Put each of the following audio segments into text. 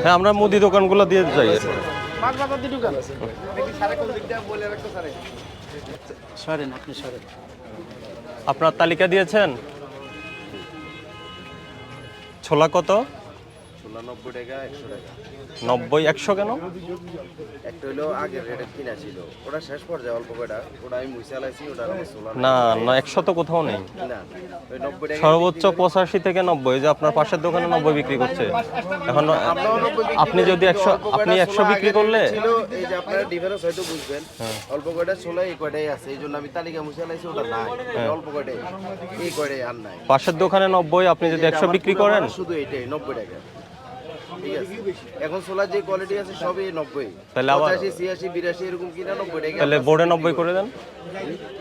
হ্যাঁ, আমরা মুদি দোকানগুলো দিয়ে যাই। আপনার তালিকা দিয়েছেন? ছোলা কত? 90 টাকা 100 টাকা। 90 100 কেন? একটা হলো আগের রেটে কিনা ছিল, ওটা শেষ পর্যায়ে অল্প কয়টা, ওটা আমি মুছে আলাইছি, ওটা আমার সোলা না না, 100 তো কোথাও নেই। না, ওই 90 টাকা সর্বোচ্চ 85 থেকে 90। যে আপনার পাশের দোকানে 90 বিক্রি করছে। এখন আপনি যদি 100, আপনি 100 বিক্রি করলে ছিল, এই যে আপনারা ডিফারেন্স হয়তো বুঝবেন, অল্প কয়টা ছোলা এই কয়টাই আছে, এই জন্য আমি তালিকা মুছে আলাইছি, ওটা নাই, অল্প কয়টাই, এই কয়টাই আর নাই। পাশের দোকানে 90, আপনি যদি 100 বিক্রি করেন, শুধু এইটাই 90 টাকা। ঠিক আছে, এখন সোলার যে কোয়ালিটি আছে সবই 90, তাহলে আবার 85 86 82 এরকম কিনা 90 টাকা। তাহলে বোর্ডে 90 করে দেন,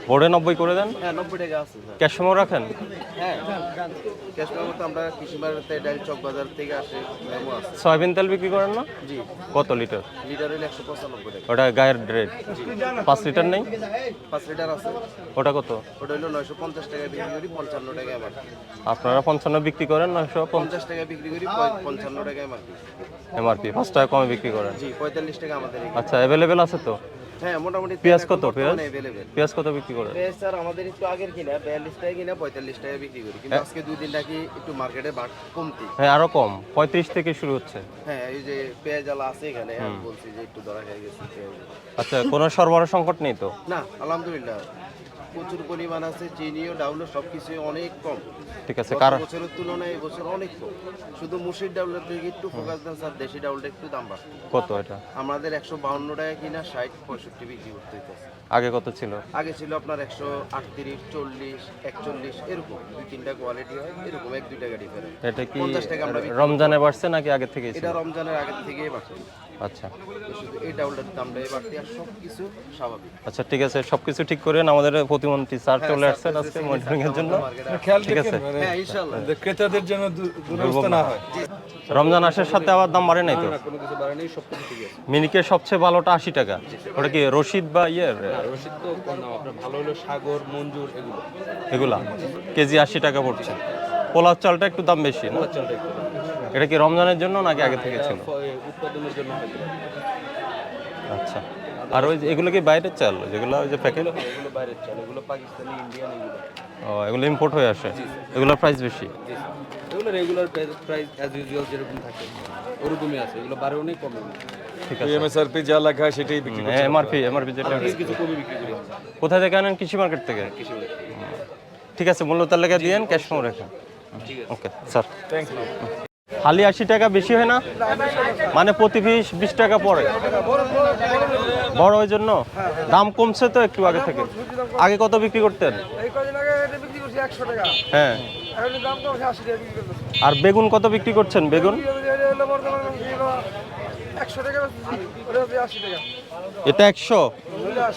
বোর্ডে 90 করে দেন। হ্যাঁ 90 টাকা আছে স্যার। ক্যাশ মেমো রাখেন? হ্যাঁ, ক্যাশ মেমো তো আমরা কৃষি বাজার ডাইল চক বাজার থেকে আসে, মেমো আছে। সয়াবিন তেল বিক্রি করেন না? জি। কত লিটার? লিটার হলে 195 টাকা। ওটা গায়ের রেট। 5 লিটার নেই? 5 লিটার আছে, ওটা কত? ওটা হলো 950 টাকা বিক্রি করি, 55 টাকা আমার। আপনারা 55 বিক্রি করেন, 950 50 টাকা বিক্রি করি, 55 টাকা আমার। এমআরপি 5 টাকা কমে বিক্রি করেন। জি, 45 টাকা আমাদের এখানে। আচ্ছা, অ্যাভেলেবেল আছে তো? হ্যাঁ, মোটামুটি। পেঁয়াজ কত? পেঁয়াজ अवेलेबल। পেঁয়াজ কত বিক্রি করেন? পেঁয়াজ স্যার আমাদের একটু আগের কিনা 42 টাকা কিনা 45 টাকা বিক্রি করি, কিন্তু আজকে 2 দিন নাকি একটু মার্কেটে কমতি। হ্যাঁ, আরো কম, 35 থেকে শুরু হচ্ছে। হ্যাঁ, এই যে পেঁয়াজ আলা আছে এখানে, আমি বলছি যে একটু ধরা হয়ে গেছে পেঁয়াজ। আচ্ছা, কোনো সরবরাহ সংকট নেই তো? না, আলহামদুলিল্লাহ প্রচুর পরিমাণ আছে, চিনিও ডাউলও সবকিছু অনেক কম। ঠিক আছে। গত বছরের তুলনায় এই বছর অনেক কম। শুধু মুসুর ডাউলের থেকে একটু ফোকাস দেন স্যার, দেশি ডাউলটা একটু দাম বাড়ছে। কত এটা? আমাদের 152 টাকা কিনা 60 65 বিক্রি করতে হইতেছে। আগে কত ছিল? আগে ছিল আপনার 138 40 41 এরকম, 2-3টা কোয়ালিটি হয়, এরকম 1-2 টাকা ডিফারেন্স। এটা কি 50 টাকা আমরা রমজানে বাড়ছে নাকি আগে থেকেই ছিল? এটা রমজানের আগে থেকেই বাড়ছে। আচ্ছা শুধু এই ডাউলটার দামটা এই বাড়তি, আর সব কিছু স্বাভাবিক। আচ্ছা, ঠিক আছে, সবকিছু ঠিক করেন। আমাদের প্রতিমন্ত্রী স্যার চলে আসছেন আজকে মনিটরিং এর জন্য। ঠিক আছে, হ্যাঁ ইনশাআল্লাহ, ক্রেতাদের জন্য দুরবস্থা না হয়। রমজান আসার সাথে আবার দাম বাড়ে নাই তো? কোনো কিছু বাড়ে নেই, সব কিছু ঠিক আছে। মিনিকের সবচেয়ে ভালোটা 80 টাকা। ওটা কি রশিদ বা ইয়ের? রসিদ তো কম দাম, আপনার ভালো হলো সাগর মঞ্জুর এগুলো। এগুলা কেজি 80 টাকা পড়ছে। পোলাও চালটা একটু দাম বেশি না? চালটা একটু দাম বেশি। এটা কি রমজানের জন্য নাকি আগে থেকে ছিল? উৎপাদনের জন্য হয়তো। আচ্ছা, আর ওই এগুলো কি বাইরের চাল, যেগুলো ওই যে প্যাকেট? এগুলো বাইরের চাল, এগুলো পাকিস্তানি ইন্ডিয়ান এগুলো। ও, এগুলো ইম্পোর্ট হয়ে আসে, এগুলোর প্রাইস বেশি। এগুলো রেগুলার প্রাইস অ্যাজ ইউজুয়াল যেরকম থাকে ওরকমই আছে, এগুলো বাইরে অনেক কমে। ঠিক আছে, এমএসআরপি যা লেখা সেটাই বিক্রি করি। এমআরপি যেটা। কিছু কমে বিক্রি করি। কোথা থেকে আনেন? কৃষি মার্কেট থেকে? ঠিক আছে, মূল্য তালিকা দিয়েন, ক্যাশ মেমো রেখেন। Okay sir, thank you. খালি 80 টাকা বেশি হয় না? মানে প্রতি পিস 20 টাকা পড়ে, বড় ওই জন্য দাম কমছে তো একটু আগে থেকে। আগে কত বিক্রি করতেন? এই কদিন আগে এটা বিক্রি করছি 100 টাকা, হ্যাঁ। এখন দাম কমছে 80 টাকা বিক্রি করতেছি। আর বেগুন কত বিক্রি করছেন? বেগুন এটা হলো বর্তমানে 100 টাকা বেচতেছি, ওটা হচ্ছে 80 টাকা। এটা 100,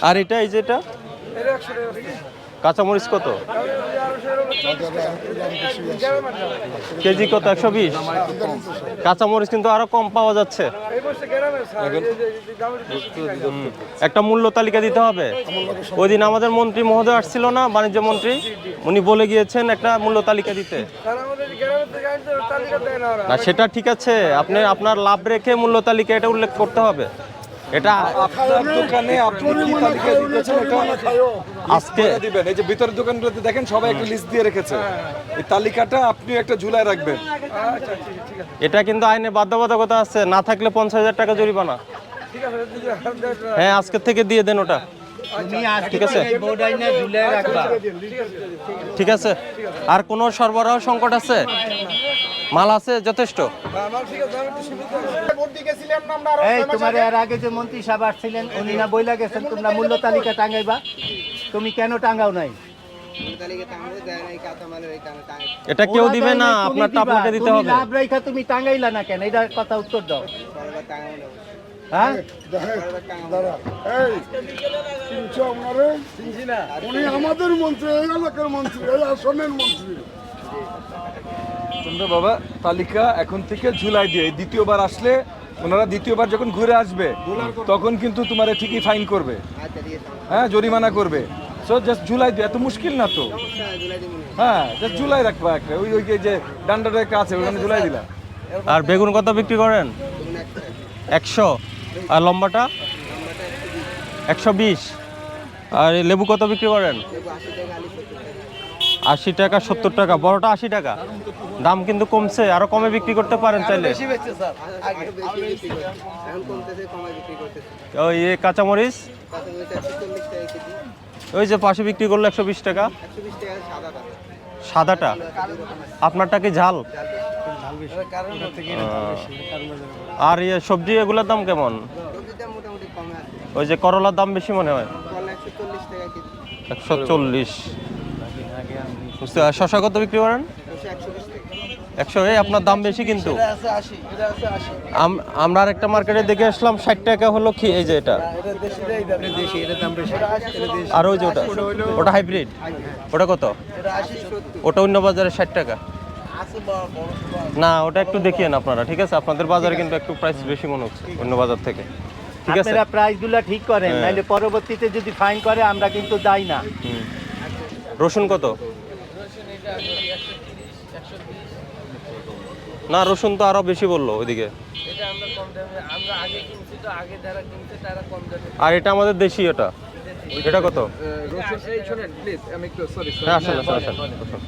আর এটা এই যেটা এটা 100 টাকা বেচতেছি। কাঁচামরিচ কত আর সেটা হলো 40 টাকা। গ্রামের মাঠে। কেজি? কত? 120। কাঁচামরিচ কিন্তু আরো কম পাওয়া যাচ্ছে। এই বছর গ্রামের স্যার, এই যে গ্রামের বেশি একটা মূল্য তালিকা দিতে হবে। ওই দিন আমাদের মন্ত্রী মহোদয় আসছিল না, বাণিজ্য মন্ত্রী, উনি বলে গিয়েছেন একটা মূল্য তালিকা দিতে। স্যার, আমাদের গ্রামের থেকে আনতে তালিকা দেয় না ওরা। না, সেটা ঠিক আছে, আপনি আপনার লাভ রেখে মূল্য তালিকা এটা উল্লেখ করতে হবে। এটা আপনার দোকানে আপনি কি তালিকা দিতেছেন এটা আজকে দিবেন। এই যে ভিতরের দোকানগুলোতে দেখেন সবাই একটা লিস্ট দিয়ে রেখেছে, এই তালিকাটা আপনি একটা ঝুলায় রাখবেন। আচ্ছা ঠিক আছে, এটা কিন্তু আইনে বাধ্যবাধকতা আছে, না থাকলে 50,000 টাকা জরিমানা। ঠিক আছে। হ্যাঁ, আজকে থেকে দিয়ে দেন ওটা। ঠিক আছে, ঠিক আছে। আর কোনো সরবরাহ সংকট আছে? মাল আছে যথেষ্ট? আমার ঠিক আছে, আমি একটু সীমিত এই তোমার এর আগে যে মন্ত্রী সাহেব আসছিলেন, উনি না বইলা গেছেন তোমরা মূল্য তালিকা টাঙ্গাইবা, তুমি কেন টাঙ্গাও নাই? এটা কেউ দিবে না, আপনারটা আপনাকে দিতে হবে। লাভ রেখা তুমি টাঙ্গাইলা না কেন, এটা কথা উত্তর দাও। হ্যাঁ, উনি আমাদের মন্ত্রী, এই এলাকার মন্ত্রী, এই আসনের মন্ত্রী। তোমরা বাবা তালিকা এখন থেকে ঝুলাই দিয়ে দ্বিতীয়বার আসলে ওনারা দ্বিতীয়বার যখন ঘুরে আসবে তখন কিন্তু তোমার ঠিকই ফাইন করবে, হ্যাঁ জরিমানা করবে। সো জাস্ট ঝুলাই দিয়ে, এত মুশকিল না তো। হ্যাঁ, জাস্ট ঝুলাই রাখবা একটা, ওই ওই যে ডান্ডাটা আছে ওখানে ঝুলাই দিলা। আর বেগুন কত বিক্রি করেন? 100। আর লম্বাটা 120। আর এই লেবু কত বিক্রি করেন? 80 টাকা 70 টাকা। বড়টা 80 টাকা। দাম কিন্তু কমছে, আরো কমে বিক্রি করতে পারেন চাইলে। বেশি বেচছে স্যার, আগে বেশি বিক্রি করে এখন কমতেছে, কমায় বিক্রি করতেছে। ওই এ কাঁচামরিচ কাঁচা মরিচ 140 টাকা কেজি, ওই যে পাশে বিক্রি করলো 120 টাকা। 120 টাকা সাদাটা। সাদাটা আপনারটা কি ঝাল? কারণ আর ইয়ে সবজি এগুলোর দাম কেমন? সবজির দাম মোটামুটি কমে আছে, ওই যে করলার দাম বেশি মনে হয়, করলা 140 টাকা কেজি, 140। বুঝতে শশা কত বিক্রি করেন? 120 টাকা। 100। এই আপনার দাম বেশি কিন্তু। এটা আছে 80, এটা আছে 80। আমরা আরেকটা মার্কেটে দেখে আসলাম 60 টাকা হলো কি, এই যে এটা। এটা দেশিটাই দাম, দেশি এটা দাম বেশি। আর ওই যে ওটা হাইব্রিড, ওটা কত? এটা 80 70 ওটা অন্য বাজারে 60 টাকা। আছে, বড় বড়। না ওটা একটু দেখিয়েন আপনারা, ঠিক আছে? আপনাদের বাজারে কিন্তু একটু প্রাইস বেশি মনে হচ্ছে অন্য বাজার থেকে, ঠিক আছে? আপনারা প্রাইসগুলো ঠিক করেন, নাইলে পরবর্তীতে যদি ফাইন করে আমরা কিন্তু দাই না। হুম। রসুন কত? না রসুন তো আরো বেশি বললো ওইদিকে। এটা আমরা কম দামে, আমরা আগে কিনছি তো, আগে যারা কিনছে তারা কম দামে। আর এটা আমাদের দেশি, এটা এটা কত? রসুন এই শোনেন প্লিজ, আমি একটু সরি হ্যাঁ আসেন আসেন আসেন।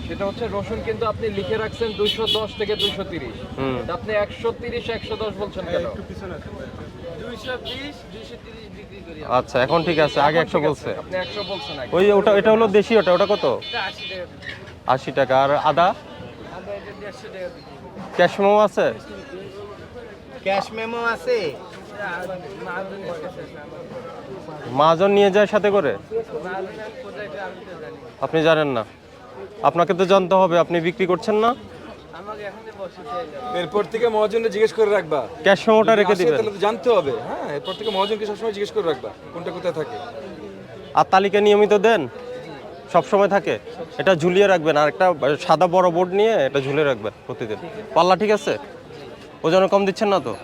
সেটা হচ্ছে রসুন কিন্তু আপনি লিখে রাখছেন 210 থেকে 230, হুম। আপনি 130 110 বলছেন কেন? 220 230 বিক্রি করি। আচ্ছা এখন ঠিক আছে, আগে 100 বলছে। আপনি 100 বলছেন আগে। ওই ওটা, এটা হলো দেশি, ওটা ওটা কত? এটা 80 টাকা বিক্রি। 80 টাকা। আর আদা আমরা এটা 150 টাকা বিক্রি করি। ক্যাশমো আছে? ক্যাশ মেমো আছে? এটা মাহাজনের কাছে আছে আমার। মাজন নিয়ে যায় সাথে করে? মাহাজনের কোথায় এটা আমি তো জানি না। আপনি জানেন না? আপনাকে তো জানতে হবে, আপনি বিক্রি করছেন না। আমাকে এখন বসে চাইলাম। এরপর থেকে মহাজনকে জিজ্ঞেস করে রাখবা, ক্যাশমোটা রেখে আসে দিবেন। তাহলে তো জানতে হবে। হ্যাঁ, এরপর থেকে মহাজনকে সবসময় জিজ্ঞেস করে রাখবা কোনটা কোথায় থাকে। আর তালিকা নিয়মিত দেন, সব সময় থাকে। এটা ঝুলিয়ে রাখবেন, আর একটা সাদা বড় বোর্ড নিয়ে এটা ঝুলিয়ে রাখবেন প্রতিদিন। পাল্লা ঠিক আছে? ওজনে কম দিচ্ছেন না তো?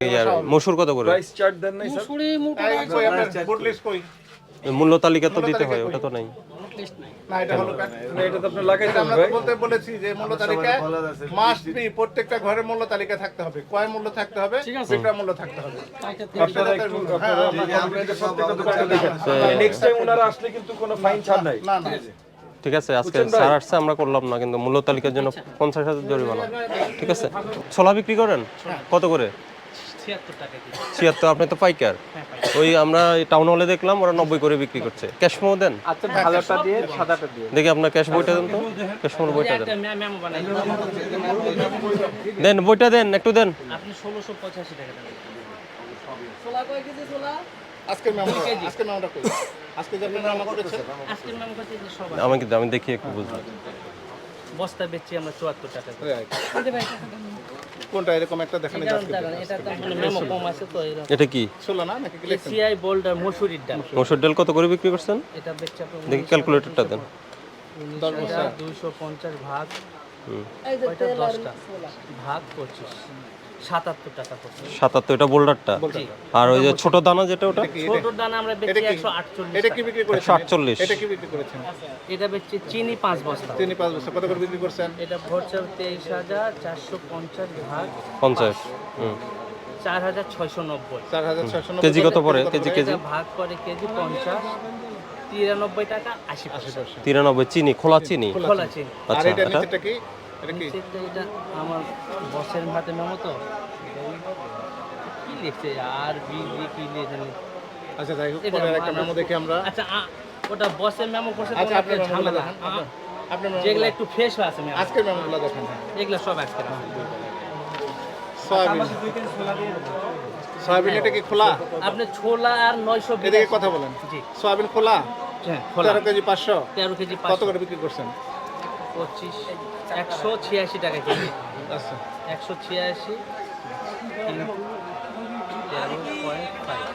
এই আর মসুর কত করে? প্রাইস চার্ট দেন নাই স্যার? এই মূল্য তালিকা তো দিতে হয়, ওটা তো নাই। না, এটা তো আপনি লাগাইতে হবে ভাই। বলতে বলেছি যে মূল্য তালিকা মাস্ট বি, প্রত্যেকটা ঘরের মূল্য তালিকা থাকতে হবে, কয় মূল্য থাকতে হবে, বিক্রয় মূল্য থাকতে হবে। আপনারা একটু প্রত্যেকটা দোকানে দেখেন, নেক্সট টাইম ওনারা আসলে কিন্তু কোনো ফাইন ছাড় নাই। না না, ঠিক আছে, আজকে স্যার আসছে আমরা করলাম না, কিন্তু মূল্য তালিকার জন্য 50,000 জরিমানা। ঠিক আছে। ছোলা বিক্রি করেন কত করে? 76। আপনি তো পাইকার। ওই আমরা টাউন হলে দেখলাম ওরা 90 করে বিক্রি করছে। ক্যাশমো দেন? আচ্ছা ভালোটা দিয়ে সাদাটা দিয়ে দেখি আপনার ক্যাশ বইটা দেন তো, ক্যাশমোর বইটা দেন। দেন বইটা দেন, একটু দেন। আপনি 1685 টাকা দেন। আজকের মেমোটা কই? আজকে যে আপনি মেমো করেছেন আজকের নাম কত যে সব আমি দেখি একটু বুঝলাম। বস্তা বেচছি আমরা 74 টাকা করে। কোনটা এরকম একটা দেখেন এটা তো মানে মেমো কম আছে তো এরকম। এটা কি? ষোলো না নাকি এসিআই বোল্ডার মসুরির ডাল। মসুর ডাল কত করে বিক্রি করছেন? এটা বেচছি আপনার দেখি ক্যালকুলেটরটা দেন। 250 ভাগ কয়টা 10টা ভাগ 25 77 টাকা পড়ছে। 77। এটা বোল্ডারটা। আর ওই যে ছোট দানা যেটা, ওটা ছোট দানা আমরা বেচছি 148 এটা কি বিক্রি করেছেন? 148। এটা কি বিক্রি করেছেন? এটা বেচছি চিনি 5 বস্তা। তিনি 5 বছর কত করে বিক্রি করছেন? এটা ভরচা 23450 ভাগ 50। হুম। 4690। 4690 কেজি কত পড়ে? কেজি এটা ভাগ করে কেজি 50 93 টাকা 80 পয়সা। 93 চিনি, খোলা চিনি। খোলা চিনি। আর আচ্ছা, এটা এটা নিচেটা কি? এটা কি? নিচেরটা এটা আমার বসের হাতে মেমো তো কি লিখছে আর বি কি লিখছে আচ্ছা যাই হোক, এটা পরের একটা মানে- মেমো দেখি আমরা। আচ্ছা ওটা বসের মেমো করছে তো আচ্ছা, ওটা আপনার মেমোগুলো ঝামেলা দেখান। আপনার মেমো যেগুলো একটু ফ্রেশ আছে মেমো আজকের মেমোগুলো দেখেন। এগুলো সব আজকে আছে। সয়াবিন, সয়াবিন এটা কি খোলা? আপনি ছোলা আর 900 এদিকে কথা বলেন। জি সয়াবিন খোলা হ্যাঁ খোলা 13 কেজি 500 13 কেজি কত 500 করে বিক্রি করছেন? 25 186 টাকা কেজি। আচ্ছা 186 কিন্তু 13.5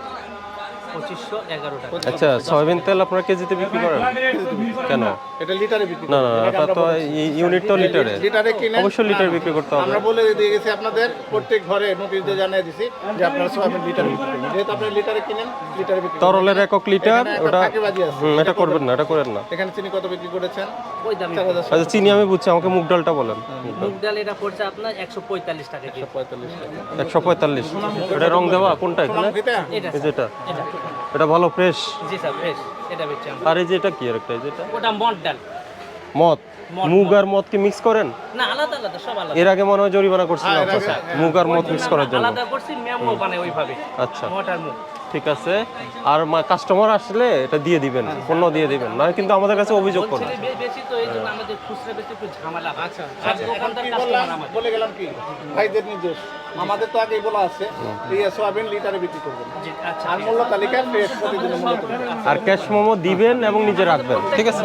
2511 টাকা। আচ্ছা, সয়াবিন তেল আপনারা কেজিতে বিক্রি করেন কেন? এটা লিটারে বিক্রি না করেন। না, এটা তো ইউনিট তো লিটারে। লিটারে কিনে অবশ্যই লিটার বিক্রি করতে হবে। আমরা বলে দিয়ে গেছি আপনাদের, প্রত্যেক ঘরে নোটিশ দিয়ে জানিয়ে দিছি যে আপনারা সয়াবিন লিটারে বিক্রি করবেন। যেহেতু আপনারা লিটারে কিনেন, লিটারে বিক্রি করবেন। তরলের একক লিটার, এখানে একটা ওটা ফাঁকিবাজি আছে। এটা করবেন না, এটা করেন না। এখানে চিনি কত বিক্রি করেছেন? ওই দামে আচ্ছা চিনি আমি বুঝছি, আমাকে মুগ ডালটা বলেন। মুগ ডাল এটা পড়ছে আপনার 145 টাকা কেজি। 145। এটা রং দেওয়া কোনটা এখানে? এটা এই যেটা, এটা এটা ভালো ফ্রেশ। জি স্যার ফ্রেশ, এটা বেচছি আমরা। আর এই যে এটা কি আর একটা, এই যেটা ওটা মট ডাল। মদ, মুগ আর মদ কি মিক্স করেন? না আলাদা আলাদা, সব আলাদা। এর আগে মনে হয় জরিমানা করছিলাম মুগ আর মদ মিক্স করার জন্য। আলাদা করছি, মেমো বানায় ওইভাবে। আচ্ছা মট আর মুগ। ঠিক আছে। আর কাস্টমার আসলে এটা দিয়ে দিবেন, পণ্য দিয়ে দিবেন, না কিন্তু আমাদের কাছে অভিযোগ করবেন। বেশি তো এই জন্য আমাদের খুচরা বেশি একটু ঝামেলা। আচ্ছা আর দোকানদার কাস্টমার আমাদের। বলে গেলাম কি ভাইদের নির্দেশ, আমাদের তো আগেই বলা আছে এই সোয়াবিন লিটারে বিক্রি করবেন, জি আচ্ছা আর মূল্য তালিকা ফ্রেশ প্রতিদিনের মূল্য তালিকা। আর ক্যাশ মোমো দিবেন এবং নিজে রাখবেন, ঠিক আছে।